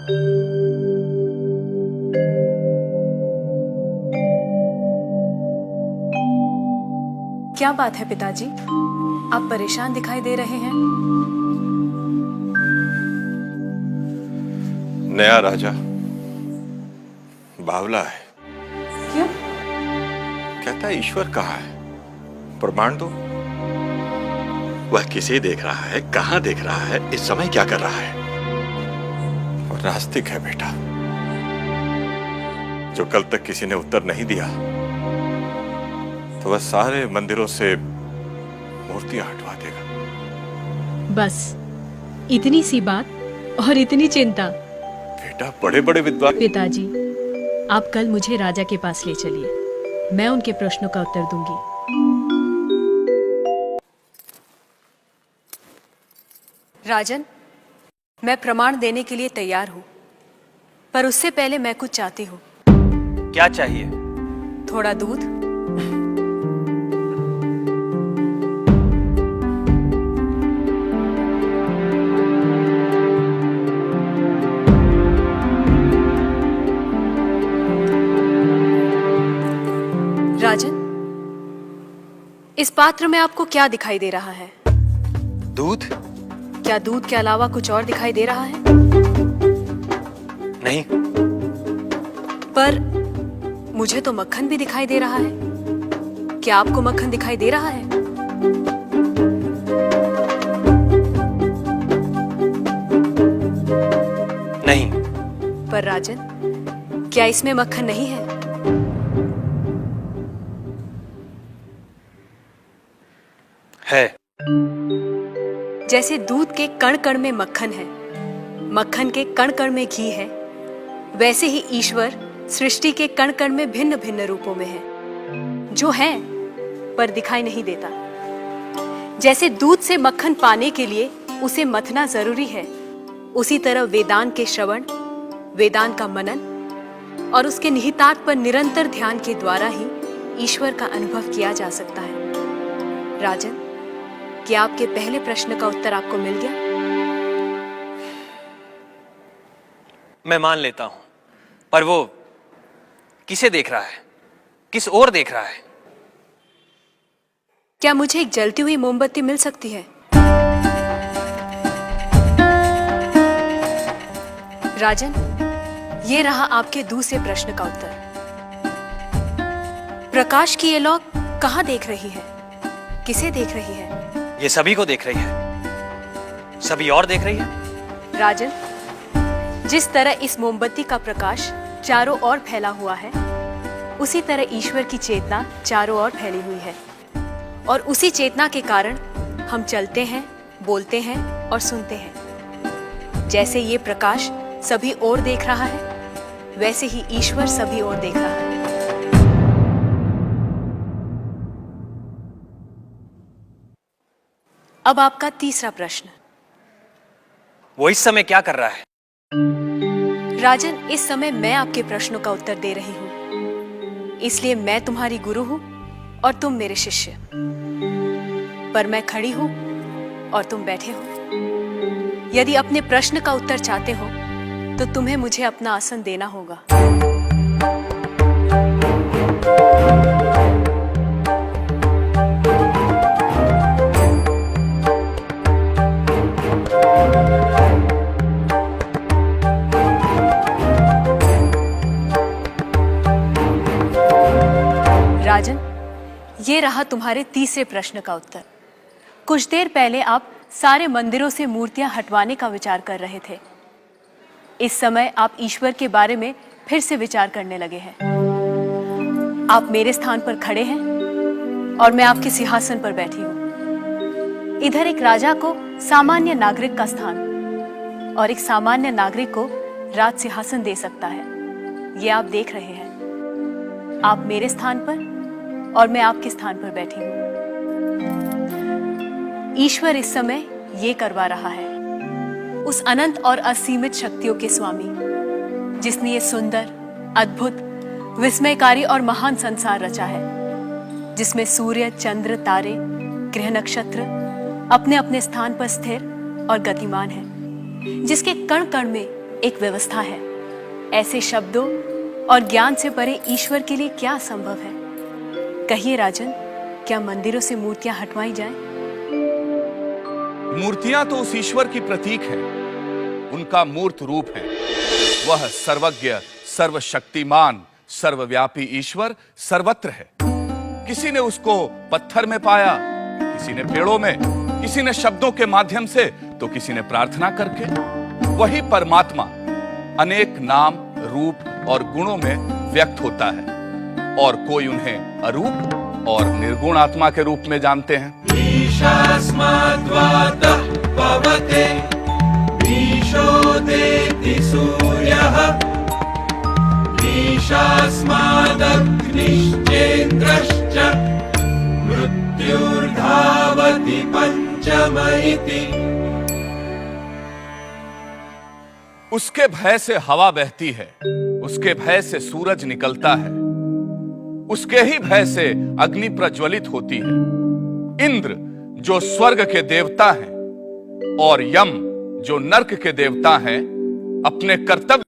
क्या बात है पिताजी, आप परेशान दिखाई दे रहे हैं। नया राजा बावला है। क्यों? कहता है ईश्वर कहाँ है, प्रमाण दो। वह किसे देख रहा है, कहां देख रहा है, इस समय क्या कर रहा है। और नास्तिक है बेटा, जो कल तक किसी ने उत्तर नहीं दिया तो वह सारे मंदिरों से मूर्तियां हटवा देगा। बस इतनी सी बात और इतनी चिंता। बेटा बड़े बड़े विद्वान। पिताजी, आप कल मुझे राजा के पास ले चलिए, मैं उनके प्रश्नों का उत्तर दूंगी। राजन, मैं प्रमाण देने के लिए तैयार हूं, पर उससे पहले मैं कुछ चाहती हूं। क्या चाहिए? थोड़ा दूध। राजन, इस पात्र में आपको क्या दिखाई दे रहा है? दूध? क्या दूध के अलावा कुछ और दिखाई दे रहा है? नहीं। पर मुझे तो मक्खन भी दिखाई दे रहा है। क्या आपको मक्खन दिखाई दे रहा है? नहीं। पर राजन, क्या इसमें मक्खन नहीं है? है। जैसे दूध के कण कण में मक्खन है, मक्खन के कण कण में घी है, वैसे ही ईश्वर सृष्टि के कण कण में भिन्न भिन्न रूपों में है, जो है पर दिखाई नहीं देता। जैसे दूध से मक्खन पाने के लिए उसे मथना जरूरी है, उसी तरह वेदांत के श्रवण, वेदांत का मनन और उसके निहितार्थ पर निरंतर ध्यान के द्वारा ही ईश्वर का अनुभव किया जा सकता है। राजन, क्या आपके पहले प्रश्न का उत्तर आपको मिल गया? मैं मान लेता हूं, पर वो किसे देख रहा है, किस ओर देख रहा है? क्या मुझे एक जलती हुई मोमबत्ती मिल सकती है? राजन, ये रहा आपके दूसरे प्रश्न का उत्तर। प्रकाश की ये लौ कहां देख रही है, किसे देख रही है? ये सभी को देख रही है। सभी और देख रही है? राजन, जिस तरह इस मोमबत्ती का प्रकाश चारों ओर फैला हुआ है, उसी तरह ईश्वर की चेतना चारों ओर फैली हुई है, और उसी चेतना के कारण हम चलते हैं, बोलते हैं और सुनते हैं। जैसे ये प्रकाश सभी ओर देख रहा है, वैसे ही ईश्वर सभी ओर देख रहा है। अब आपका तीसरा प्रश्न। वो इस समय क्या कर रहा है? राजन, इस समय मैं आपके प्रश्नों का उत्तर दे रही हूं, इसलिए मैं तुम्हारी गुरु हूं और तुम मेरे शिष्य। पर मैं खड़ी हूं और तुम बैठे हो। यदि अपने प्रश्न का उत्तर चाहते हो तो तुम्हें मुझे अपना आसन देना होगा। राजन, ये रहा तुम्हारे तीसरे प्रश्न का उत्तर। कुछ देर पहले आप सारे मंदिरों से मूर्तियां हटवाने का विचार कर रहे थे। इस समय आप ईश्वर के बारे में फिर से विचार करने लगे हैं। आप मेरे स्थान पर खड़े हैं और मैं आपके सिंहासन पर बैठी हूं। इधर एक राजा को सामान्य नागरिक का स्थान और एक सामान्य नागरिक को राज सिंहासन दे सकता है, ये आप देख रहे हैं। आप मेरे स्थान पर और मैं आपके स्थान पर बैठी हूं। ईश्वर इस समय ये करवा रहा है, उस अनंत और असीमित शक्तियों के स्वामी जिसने ये सुंदर, अद्भुत, विस्मयकारी और महान संसार रचा है, जिसमें सूर्य, चंद्र, तारे, ग्रह, नक्षत्र अपने अपने स्थान पर स्थिर और गतिमान है, जिसके कण कण में एक व्यवस्था है। ऐसे शब्दों और ज्ञान से परे ईश्वर के लिए क्या संभव है? कहिए राजन, क्या मंदिरों से मूर्तियां हटवाई जाएं? मूर्तियां तो उस ईश्वर की प्रतीक है, उनका मूर्त रूप है। वह सर्वज्ञ, सर्वशक्तिमान, सर्वव्यापी ईश्वर सर्वत्र है। किसी ने उसको पत्थर में पाया, किसी ने पेड़ों में, किसी ने शब्दों के माध्यम से, तो किसी ने प्रार्थना करके। वही परमात्मा अनेक नाम, रूप और गुणों में व्यक्त होता है, और कोई उन्हें अरूप और निर्गुण आत्मा के रूप में जानते हैं। ईशास्माद्वातः पवते ईशोदेति सूर्यः ईशास्मादग्निश्चेन्द्रश्च मृत्युर्धावति पंचम इति। उसके भय से हवा बहती है, उसके भय से सूरज निकलता है, उसके ही भय से अग्नि प्रज्वलित होती है। इंद्र जो स्वर्ग के देवता हैं और यम जो नर्क के देवता हैं, अपने कर्तव्य